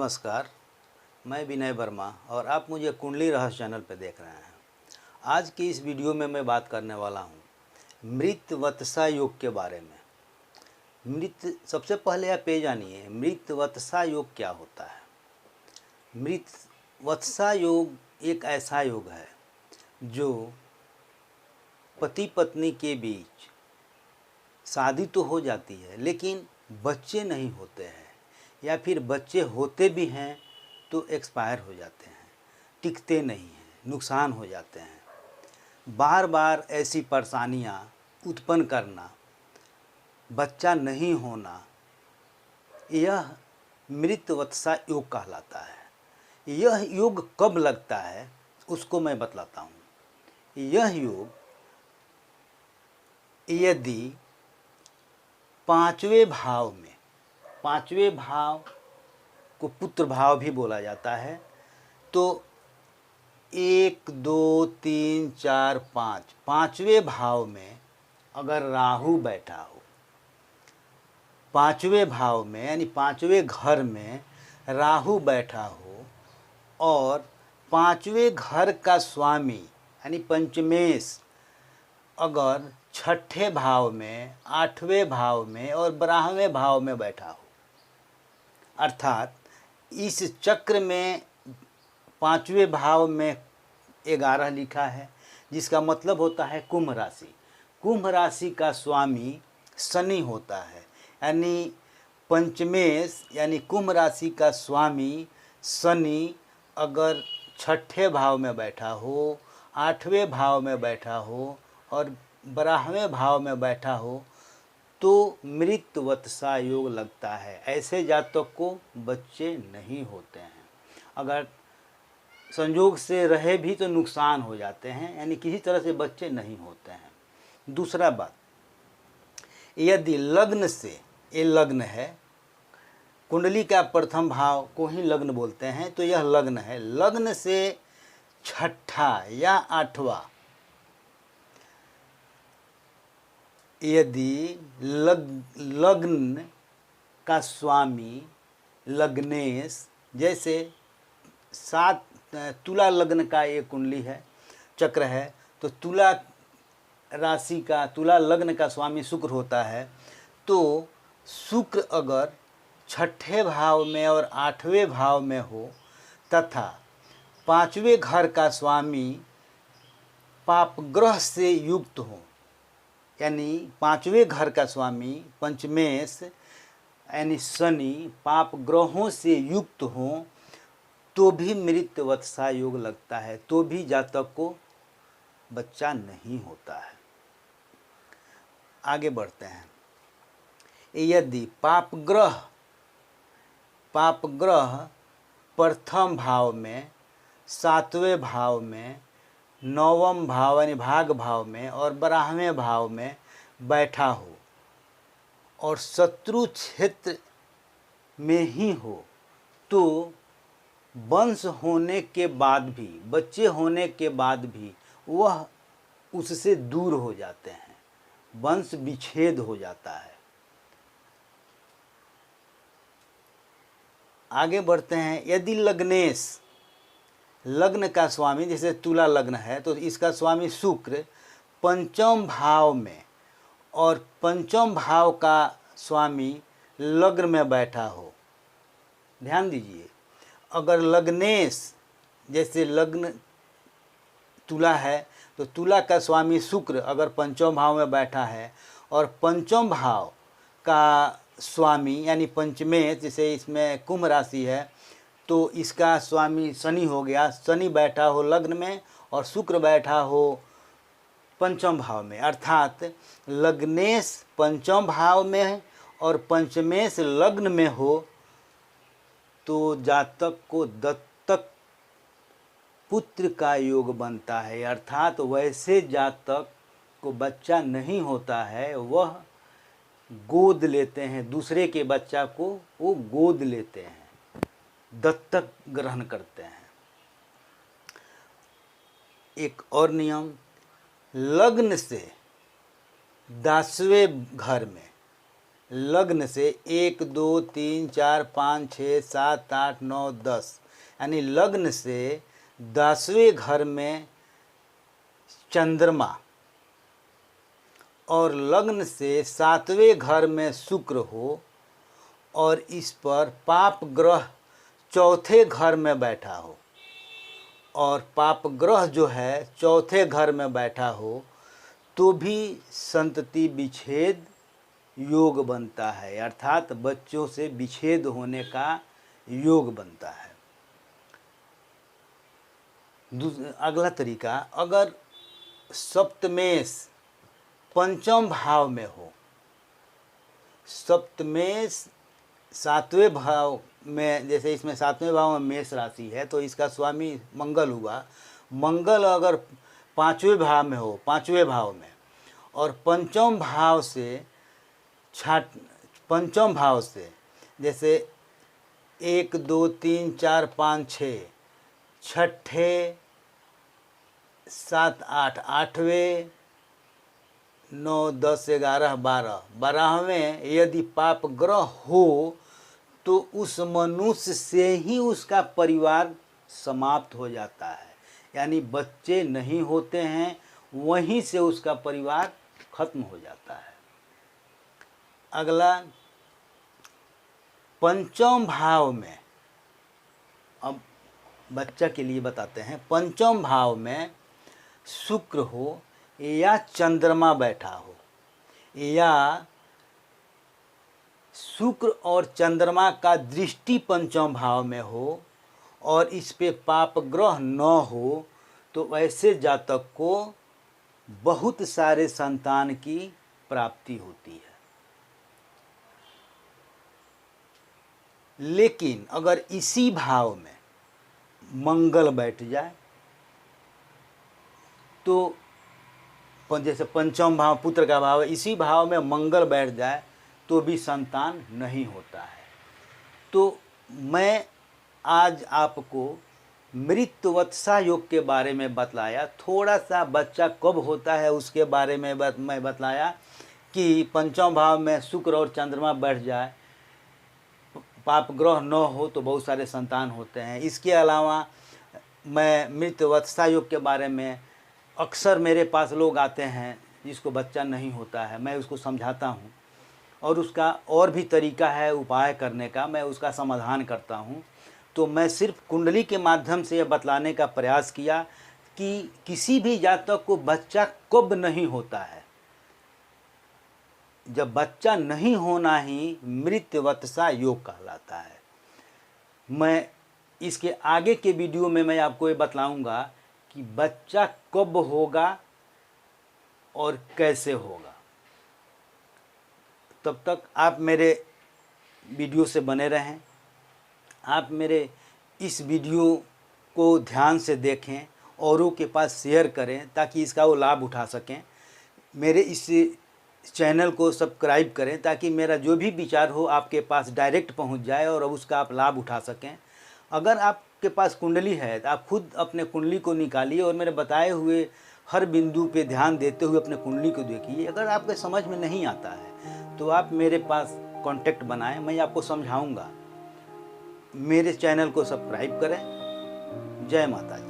नमस्कार, मैं विनय वर्मा और आप मुझे कुंडली रहस्य चैनल पर देख रहे हैं। आज की इस वीडियो में मैं बात करने वाला हूँ मृत वत्सा योग के बारे में। सबसे पहले आप ये जानिए मृत वत्सा योग क्या होता है। मृत वत्सा योग एक ऐसा योग है जो पति पत्नी के बीच शादी तो हो जाती है लेकिन बच्चे नहीं होते हैं, या फिर बच्चे होते भी हैं तो एक्सपायर हो जाते हैं, टिकते नहीं हैं, नुकसान हो जाते हैं। बार बार ऐसी परेशानियां उत्पन्न करना, बच्चा नहीं होना, यह मृत वत्सा योग कहलाता है। यह योग कब लगता है उसको मैं बतलाता हूँ। यह योग यदि पांचवें भाव को पुत्र भाव भी बोला जाता है, तो 1 2 3 4 5 पांचवें भाव में अगर राहु बैठा हो, पांचवें भाव में यानी पांचवें घर में राहु बैठा हो और पांचवें घर का स्वामी यानी पंचमेश अगर छठे भाव में, आठवें भाव में और 12वें भाव में बैठा हो, अर्थात इस चक्र में पांचवें भाव में 11 लिखा है, जिसका मतलब होता है कुंभ राशि। कुंभ राशि का स्वामी शनि होता है, यानी पंचमेश यानी कुंभ राशि का स्वामी शनि अगर छठे भाव में बैठा हो, आठवें भाव में बैठा हो और 12वें भाव में बैठा हो तो मृत वत्सा योग लगता है। ऐसे जातक को बच्चे नहीं होते हैं, अगर संयोग से रहे भी तो नुकसान हो जाते हैं, यानी किसी तरह से बच्चे नहीं होते हैं। दूसरा बात, यदि लग्न से, ये लग्न है, कुंडली का प्रथम भाव को ही लग्न बोलते हैं, तो यह लग्न है, लग्न से छठा या आठवां यदि लग्न का स्वामी लग्नेश, जैसे 7 तुला लग्न का ये कुंडली है, चक्र है, तो तुला राशि का, तुला लग्न का स्वामी शुक्र होता है, तो शुक्र अगर छठे भाव में और 8वें भाव में हो तथा पांचवें घर का स्वामी पाप ग्रह से युक्त हो, यानी पांचवें घर का स्वामी पंचमेश यानी शनि पाप ग्रहों से युक्त हो तो भी मृत वत्सा योग लगता है, तो भी जातक को बच्चा नहीं होता है। आगे बढ़ते हैं। यदि पाप ग्रह प्रथम भाव में, 7वें भाव में, 9वें भाव यानी भाग भाव में और 12वें भाव में बैठा हो और शत्रु क्षेत्र में ही हो, तो वंश होने के बाद भी, बच्चे होने के बाद भी वह उससे दूर हो जाते हैं, वंश विच्छेद हो जाता है। आगे बढ़ते हैं। यदि लग्नेश, लग्न का स्वामी, जैसे तुला लग्न है तो इसका स्वामी शुक्र पंचम भाव में और पंचम भाव का स्वामी लग्न में बैठा हो, ध्यान दीजिए, अगर लग्नेश, जैसे लग्न तुला है तो तुला का स्वामी शुक्र अगर पंचम भाव में बैठा है और पंचम भाव का स्वामी यानी पंचमेश, जैसे इसमें कुंभ राशि है तो इसका स्वामी शनि हो गया, शनि बैठा हो लग्न में और शुक्र बैठा हो पंचम भाव में, अर्थात लग्नेश पंचम भाव में और पंचमेश लग्न में हो तो जातक को दत्तक पुत्र का योग बनता है, अर्थात वैसे जातक को बच्चा नहीं होता है, वह गोद लेते हैं, दूसरे के बच्चा को वो गोद लेते हैं, दत्तक ग्रहण करते हैं। एक और नियम, लग्न से 10वें घर में लग्न से 1 2 3 4 5 6 7 8 9 10 यानी लग्न से 10वें घर में चंद्रमा और लग्न से 7वें घर में शुक्र हो और इस पर पाप ग्रह चौथे घर में बैठा हो और पाप ग्रह जो है चौथे घर में बैठा हो तो भी संतति विच्छेद योग बनता है, अर्थात बच्चों से विच्छेद होने का योग बनता है। अगला तरीका, अगर सप्तमेश पंचम भाव में हो, सप्तमेश 7वें भाव में, जैसे इसमें 7वें भाव में मेष राशि है तो इसका स्वामी मंगल हुआ। मंगल अगर 5वें भाव में हो, 5वें भाव में, और पंचम भाव से जैसे 1 2 3 4 5 6 छठे 7 8 8वें 9 10 11 12 12वें यदि पाप ग्रह हो तो उस मनुष्य से ही उसका परिवार समाप्त हो जाता है, यानी बच्चे नहीं होते हैं, वहीं से उसका परिवार खत्म हो जाता है। अगला, पंचम भाव में, अब बच्चा के लिए बताते हैं, पंचम भाव में शुक्र हो या चंद्रमा बैठा हो, या शुक्र और चंद्रमा का दृष्टि पंचम भाव में हो और इस पे पाप ग्रह न हो तो ऐसे जातक को बहुत सारे संतान की प्राप्ति होती है। लेकिन अगर इसी भाव में मंगल बैठ जाए तो, जैसे पंचम भाव पुत्र का भाव है, इसी भाव में मंगल बैठ जाए तो भी संतान नहीं होता है। तो मैं आज आपको मृतवत्सा योग के बारे में बतलाया, थोड़ा सा बच्चा कब होता है उसके बारे में मैं बतलाया कि पंचम भाव में शुक्र और चंद्रमा बैठ जाए, पाप ग्रह न हो तो बहुत सारे संतान होते हैं। इसके अलावा मैं मृतवत्सा योग के बारे में, अक्सर मेरे पास लोग आते हैं जिसको बच्चा नहीं होता है, मैं उसको समझाता हूँ और उसका और भी तरीका है उपाय करने का, मैं उसका समाधान करता हूँ। तो मैं सिर्फ कुंडली के माध्यम से यह बतलाने का प्रयास किया कि किसी भी जातक को बच्चा कब नहीं होता है, जब बच्चा नहीं होना ही मृतवत्सा योग कहलाता है। मैं इसके आगे के वीडियो में मैं आपको ये बतलाऊंगा कि बच्चा कब होगा और कैसे होगा। तब तक आप मेरे वीडियो से बने रहें, आप मेरे इस वीडियो को ध्यान से देखें, औरों के पास शेयर करें ताकि इसका वो लाभ उठा सकें। मेरे इस चैनल को सब्सक्राइब करें ताकि मेरा जो भी विचार हो आपके पास डायरेक्ट पहुंच जाए और उसका आप लाभ उठा सकें। अगर आपके पास कुंडली है तो आप खुद अपने कुंडली को निकालिए और मेरे बताए हुए हर बिंदु पे ध्यान देते हुए अपने कुंडली को देखिए। अगर आपके समझ में नहीं आता है तो आप मेरे पास कांटेक्ट बनाएं, मैं आपको समझाऊंगा। मेरे चैनल को सब्सक्राइब करें। जय माता दी।